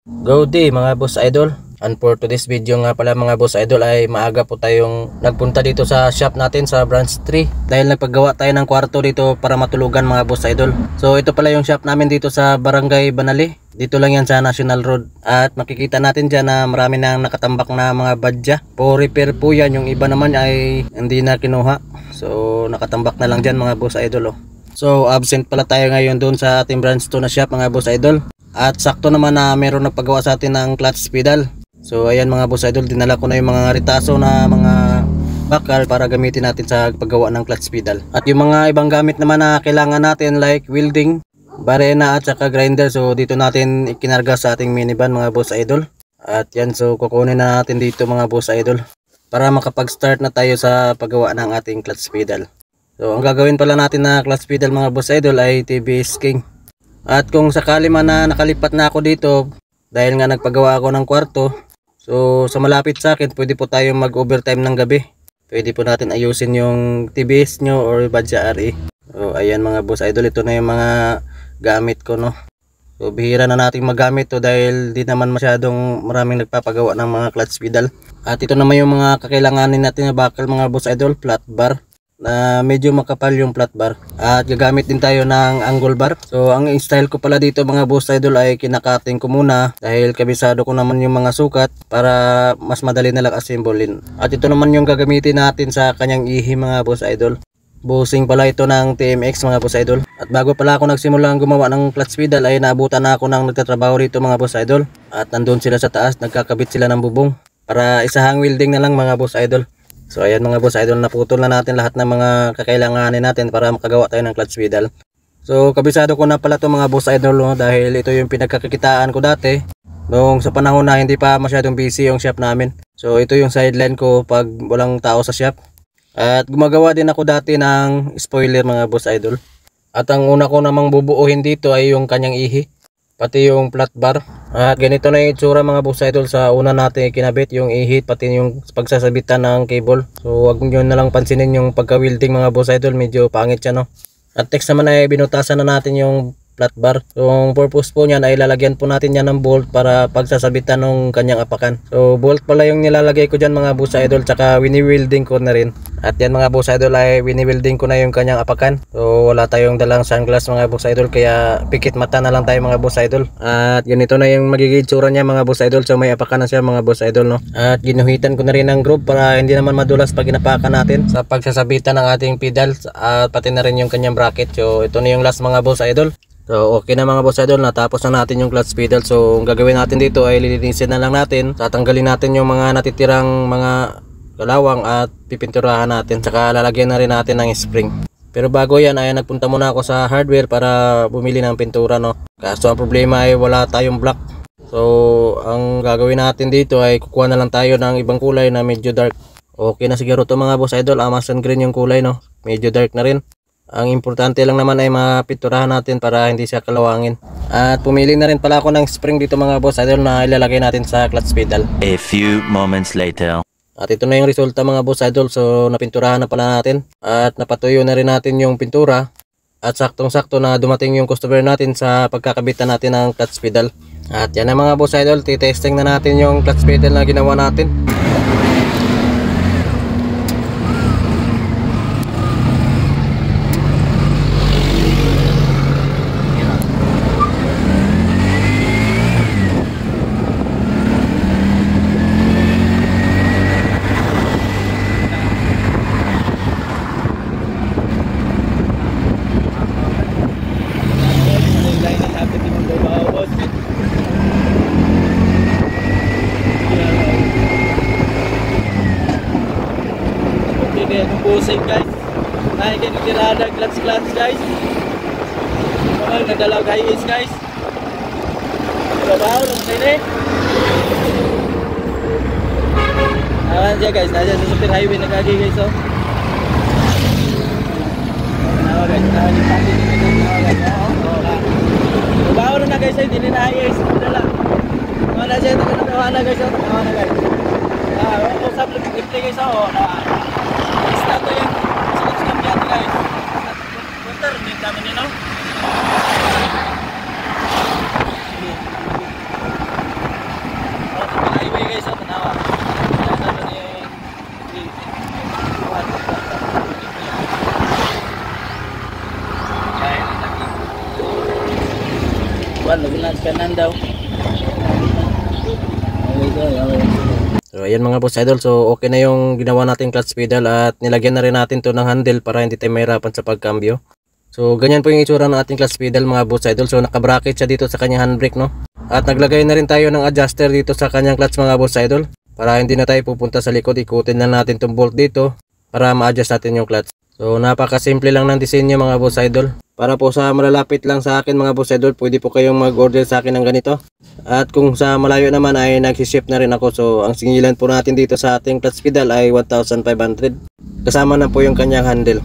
Go day mga boss idol. And for today's video nga pala mga boss idol ay maaga po tayong nagpunta dito sa shop natin sa branch 3 dahil nagpagawa tayo ng kwarto dito para matulugan mga boss idol. So ito pala yung shop namin dito sa Barangay Banali. Dito lang yan sa National Road. At makikita natin dyan na marami nang nakatambak na mga badya. For repair po yan, yung iba naman ay hindi na kinuha. So nakatambak na lang dyan mga boss idol oh. So absent pala tayo ngayon doon sa ating branch 2 na shop mga boss idol. At sakto naman na meron nagpagawa sa atin ng clutch pedal. So ayan mga boss idol, dinala ko na yung mga ritaso na mga bakal para gamitin natin sa paggawa ng clutch pedal. At yung mga ibang gamit naman na kailangan natin like welding, barena at saka grinder, so dito natin ikinarga sa ating minivan mga boss idol. At yan, so kukunin na natin dito mga boss idol para makapag-start na tayo sa paggawa ng ating clutch pedal. So ang gagawin pala natin na clutch pedal mga boss idol ay TBS King. At kung sakali man na nakalipat na ako dito dahil nga nagpagawa ako ng kwarto, so sa malapit sa akin pwede po tayong mag-overtime ng gabi. Pwede po natin ayusin yung TBS nyo or Badja RE. So ayan mga boss idol, ito na yung mga gamit ko no. So bihira na nating magamit to dahil di naman masyadong maraming nagpapagawa ng mga clutch pedal. At ito naman yung mga kakailanganin natin na bakal mga boss idol, flat bar na medyo makapal yung flat bar. At gagamit din tayo ng angle bar. So ang style ko pala dito mga boss idol ay kinakating ko muna dahil kabisado ko naman yung mga sukat para mas madali na lang asimbolin. At ito naman yung gagamitin natin sa kanyang ihi mga boss idol. Bushing pala ito ng TMX mga boss idol. At bago pala ako nagsimulang gumawa ng clutch pedal ay naabutan na ako ng nagtatrabaho dito mga boss idol. At nandun sila sa taas, nagkakabit sila ng bubong para isahang welding na lang mga boss idol. So ayan mga boss idol, naputol na natin lahat ng mga kakailanganin natin para makagawa tayo ng clutch pedal. So kabisado ko na pala ito mga boss idol no, dahil ito yung pinagkakakitaan ko dati noong sa panahon na hindi pa masyadong busy yung shop namin. So ito yung sideline ko pag walang tao sa shop. At gumagawa din ako dati ng spoiler mga boss idol. At ang una ko namang bubuuhin dito ay yung kanyang ihi, pati yung flat bar. At ganito na yung itsura mga boss idol sa una natin kinabit, yung ihi pati yung pagsasabitan ng cable. So wag nyo na lang pansinin yung pagka-welding mga boss idol, medyo pangit siya no. At next naman ay binutasan na natin yung flat bar. So ang purpose po niyan ay lalagyan po natin yan ng bolt para pagsasabitan ng kanyang apakan. So bolt pala yung nilalagay ko dyan mga boss idol, tsaka wini-welding ko na rin. At yan mga boss idol ay wini-welding ko na yung kanyang apakan. So wala tayong dalang sunglass mga boss idol, kaya pikit mata na lang tayo mga boss idol. At ganito na yung magiging tsura niya mga boss idol. So may apakan na siya mga boss idol no. At ginuhitan ko na rin ng groove para hindi naman madulas pag inapakan natin sa pagsasabitan ng ating pedals, at pati na rin yung kanyang bracket. So ito na yung last mga boss idol. So okay na mga boss idol, natapos na natin yung clutch pedal. So ang gagawin natin dito ay lilinisin na lang natin, tatanggalin natin yung mga natitirang mga kalawang at pipinturahan natin, saka lalagyan na rin natin ng spring. Pero bago yan ay nagpunta muna ako sa hardware para bumili ng pintura no. Kaso ang problema ay wala tayong black. So ang gagawin natin dito ay kukuha na lang tayo ng ibang kulay na medyo dark. Okay na siguro to mga boss idol, Amazon green yung kulay no, medyo dark na rin. Ang importante lang naman ay mapinturahan natin para hindi siya kalawangin. At pumili na rin pala ako ng spring dito mga boss idol na ilalagay natin sa clutch pedal. A few moments later. At ito na yung resulta mga boss idol. So napinturahan na pala natin at napatuyo na rin natin yung pintura. At saktong sakto na dumating yung customer natin sa pagkakabitan natin ng clutch pedal. At yan na mga boss idol, titesting na natin yung clutch pedal na ginawa natin. Pusing guys, naik kan tirada clutch guys. Mga nagdalaw guys guys. Trabaho lang sini. Awan siya guys, nasa sa super highway nagagi guys oh. Nawa guys, nawa di pati dito guys. Trabaho na guys, hindi na guys, dala. Mana siya taga na guys oh, nawa na guys. Usap lang guys oh. Start yan. Let's come here guys. Motor din kami no. Wala, lagi na kanan daw. So ayan mga boss idol, so okay na yung ginawa natin clutch pedal at nilagyan na rin natin to ng handle para hindi tayo mahirapan sa pagkambyo. So ganyan po yung itsura ng ating clutch pedal mga boss idol. So naka-bracket siya dito sa kanyang handbrake, no. At naglagay na rin tayo ng adjuster dito sa kanyang clutch mga boss idol, para hindi na tayo pupunta sa likod. Ikutin lang natin tong bolt dito para ma-adjust natin yung clutch. So napaka-simple lang ng disenyo mga boss idol. Para po sa malalapit lang sa akin mga boss idol, pwede po kayong mag-order sa akin ng ganito. At kung sa malayo naman ay nag-ship na rin ako. So ang singilan po natin dito sa ating clutch pedal ay 1,500. Kasama na po yung kanyang handle.